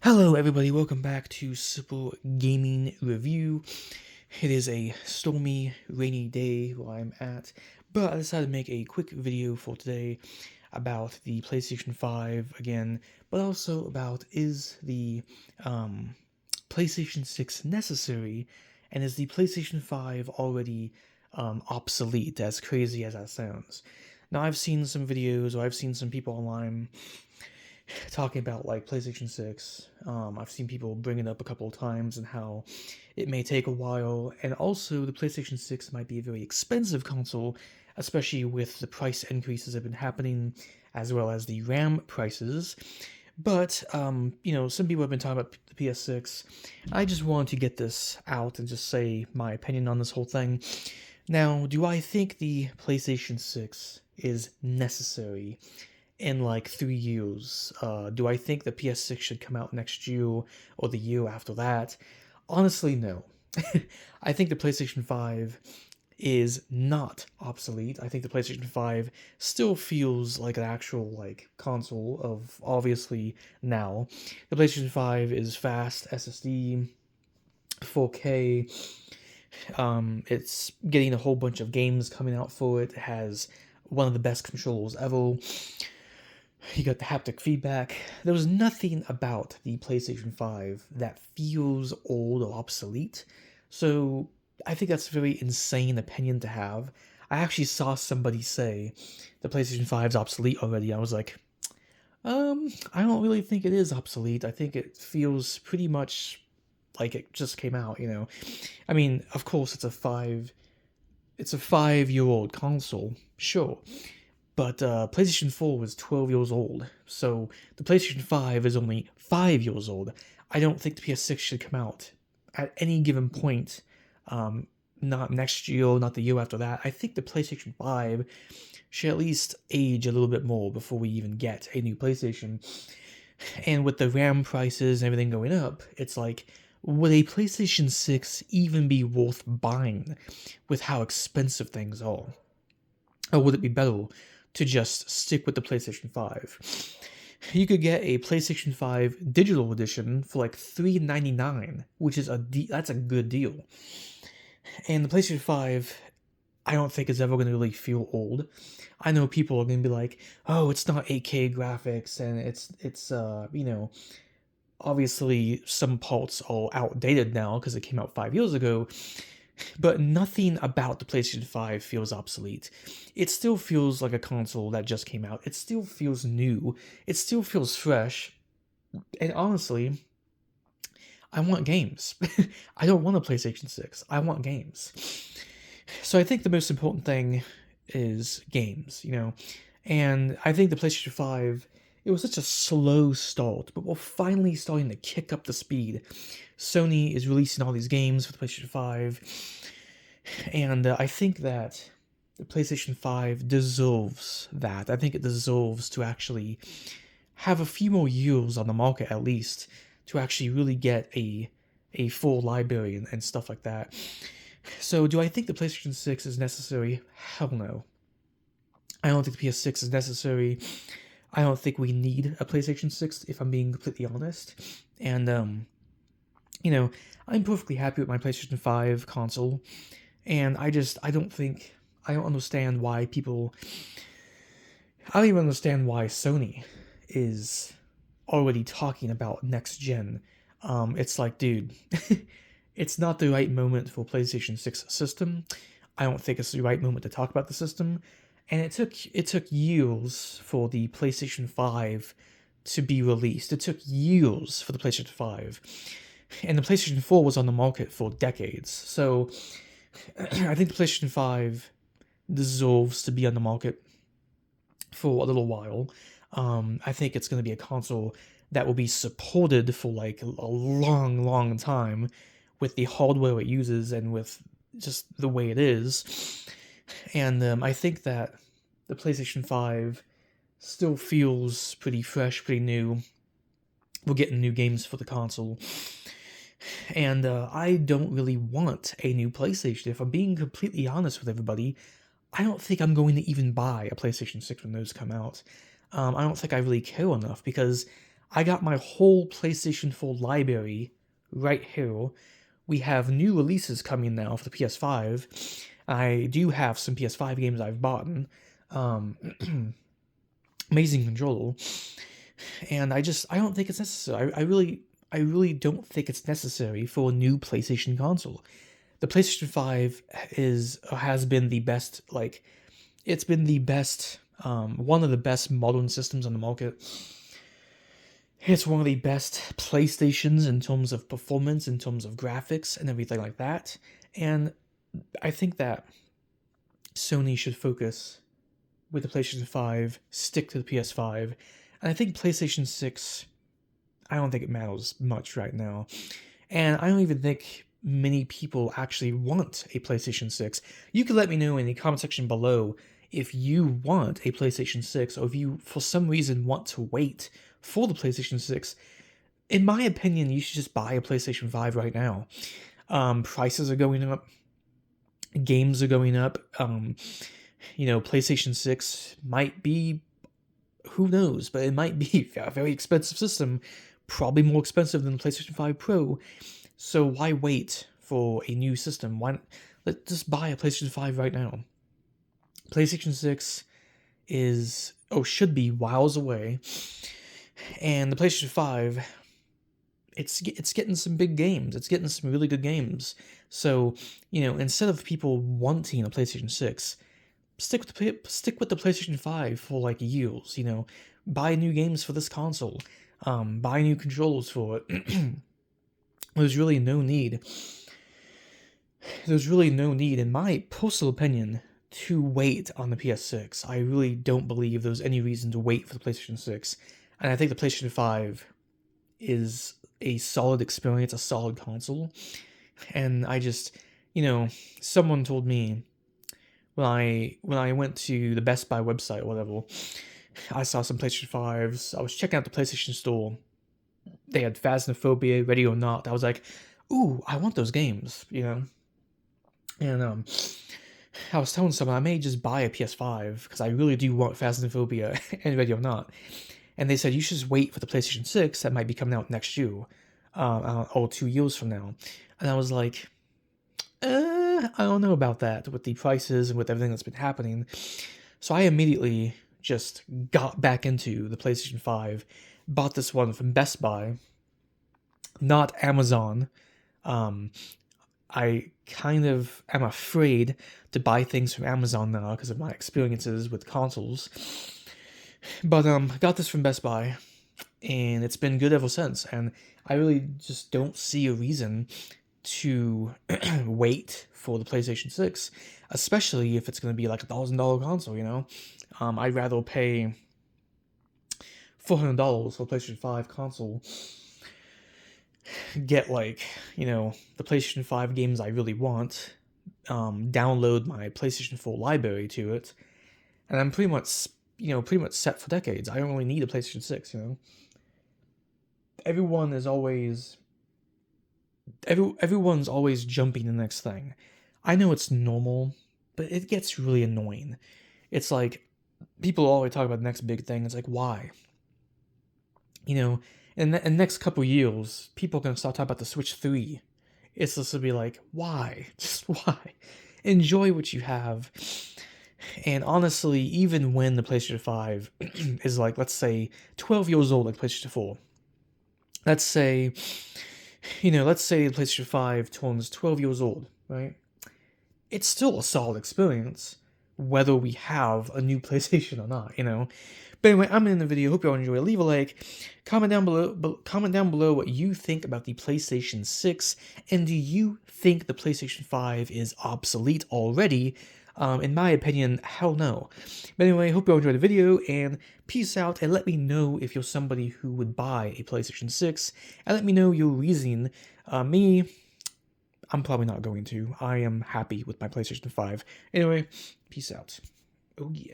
Hello everybody, welcome back to Simple Gaming Review. It is a stormy, rainy day where I'm at, but I decided to make a quick video for today about the PlayStation 5 again, but also about is the PlayStation 6 necessary, and is the PlayStation 5 already obsolete, as crazy as that sounds. Now I've seen some videos, or I've seen some people online talking about like PlayStation 6. I've seen people bring it up a couple of times and how it may take a while, and also the PlayStation 6 might be a very expensive console, especially with the price increases that have been happening, as well as the RAM prices. But, some people have been talking about the PS6. I just wanted to get this out and just say my opinion on this whole thing. Now, do I think the PlayStation 6 is necessary in like 3 years? Do I think the PS6 should come out next year or the year after that? Honestly, no. I think the PlayStation 5 is not obsolete. I think the PlayStation 5 still feels like an actual like console of obviously now. The PlayStation 5 is fast SSD, 4K. It's getting a whole bunch of games coming out for it. It has one of the best controllers ever. You got the haptic feedback. There was nothing about the PlayStation 5 that feels old or obsolete. So I think that's a very insane opinion to have. I actually saw somebody say the PlayStation 5 is obsolete already. I was like, I don't really think it is obsolete. I think it feels pretty much like it just came out. I mean, of course it's a 5-year-old console, sure. But PlayStation 4 was 12 years old, so the PlayStation 5 is only 5 years old. I don't think the PS6 should come out at any given point, not next year, not the year after that. I think the PlayStation 5 should at least age a little bit more before we even get a new PlayStation. And with the RAM prices and everything going up, it's like, would a PlayStation 6 even be worth buying with how expensive things are? Or would it be better to just stick with the PlayStation 5? You could get a PlayStation 5 digital edition for like $399, which is that's a good deal. And the PlayStation 5, I don't think is ever going to really feel old. I know people are going to be like, "Oh, it's not 8K graphics, and it's obviously some parts are outdated now because it came out 5 years ago." But nothing about the PlayStation 5 feels obsolete. It still feels like a console that just came out. It still feels new. It still feels fresh. And honestly, I want games. I don't want a PlayStation 6. I want games. So I think the most important thing is games. And I think the PlayStation 5, it was such a slow start, but we're finally starting to kick up the speed. Sony is releasing all these games for the PlayStation 5, and I think that the PlayStation 5 deserves that. I think it deserves to actually have a few more years on the market at least to actually really get a full library and stuff like that. So do I think the PlayStation 6 is necessary? Hell no. I don't think the PS6 is necessary. I don't think we need a PlayStation 6, if I'm being completely honest. And, I'm perfectly happy with my PlayStation 5 console. And I don't understand why I don't even understand why Sony is already talking about next gen. It's like, dude, it's not the right moment for PlayStation 6 system. I don't think it's the right moment to talk about the system. And it took years for the PlayStation 5 to be released. It took years for the PlayStation 5. And the PlayStation 4 was on the market for decades. So I think the PlayStation 5 deserves to be on the market for a little while. I think it's going to be a console that will be supported for like a long, long time with the hardware it uses and with just the way it is. And I think that the PlayStation 5 still feels pretty fresh, pretty new. We're getting new games for the console. And I don't really want a new PlayStation. If I'm being completely honest with everybody, I don't think I'm going to even buy a PlayStation 6 when those come out. I don't think I really care enough because I got my whole PlayStation 4 library right here. We have new releases coming now for the PS5. I do have some PS5 games I've bought. Amazing control. And I don't think it's necessary. I really don't think it's necessary for a new PlayStation console. The PlayStation 5 has been the best, like, it's been the best, one of the best modern systems on the market. It's one of the best PlayStations in terms of performance, in terms of graphics, and everything like that. And I think that Sony should focus with the PlayStation 5, stick to the PS5. And I think PlayStation 6, I don't think it matters much right now. And I don't even think many people actually want a PlayStation 6. You can let me know in the comment section below if you want a PlayStation 6 or if you, for some reason, want to wait for the PlayStation 6. In my opinion, you should just buy a PlayStation 5 right now. Prices are going up. Games are going up. PlayStation 6 might be, who knows, but it might be a very expensive system, probably more expensive than the PlayStation 5 Pro. So why wait for a new system? Let's just buy a PlayStation 5 right now. PlayStation 6 should be miles away. And the PlayStation 5, it's getting some big games. It's getting some really good games. So, instead of people wanting a PlayStation 6, stick with the PlayStation 5 for like years, buy new games for this console, buy new controllers for it. There's really no need, in my personal opinion, to wait on the PS6. I really don't believe there's any reason to wait for the PlayStation 6. And I think the PlayStation 5 is a solid experience, a solid console. And I just, someone told me when I went to the Best Buy website or whatever, I saw some PlayStation 5s. I was checking out the PlayStation Store. They had Phasmophobia, Ready or Not. I was like, ooh, I want those games, And I was telling someone I may just buy a PS5 because I really do want Phasmophobia and Ready or Not. And they said you should just wait for the PlayStation 6 that might be coming out next year, or 2 years from now. And I was like, I don't know about that with the prices and with everything that's been happening. So I immediately just got back into the PlayStation 5, bought this one from Best Buy, not Amazon. I kind of am afraid to buy things from Amazon now because of my experiences with consoles. But got this from Best Buy, and it's been good ever since. And I really just don't see a reason to wait for the PlayStation 6, especially if it's going to be like $1,000 console, I'd rather pay $400 for a PlayStation 5 console, get the PlayStation 5 games I really want, download my PlayStation 4 library to it, and I'm pretty much set for decades. I don't really need a PlayStation 6, Everyone's always jumping the next thing. I know it's normal, but it gets really annoying. It's like, people always talk about the next big thing. It's like, why? In the next couple years, people are going to start talking about the Switch 3. It's just to be like, why? Just why? Enjoy what you have. And honestly, even when the PlayStation 5 is like, let's say, 12 years old like PlayStation 4, let's say the PlayStation 5 turns 12 years old, right? It's still a solid experience, whether we have a new PlayStation or not, But anyway, I'm in the video. Hope you all enjoy. Leave a like. Comment down below what you think about the PlayStation 6, and do you think the PlayStation 5 is obsolete already? In my opinion, hell no. But anyway, hope you all enjoyed the video, and peace out, and let me know if you're somebody who would buy a PlayStation 6, and let me know your reasoning. I'm probably not going to. I am happy with my PlayStation 5. Anyway, peace out. Oh yeah.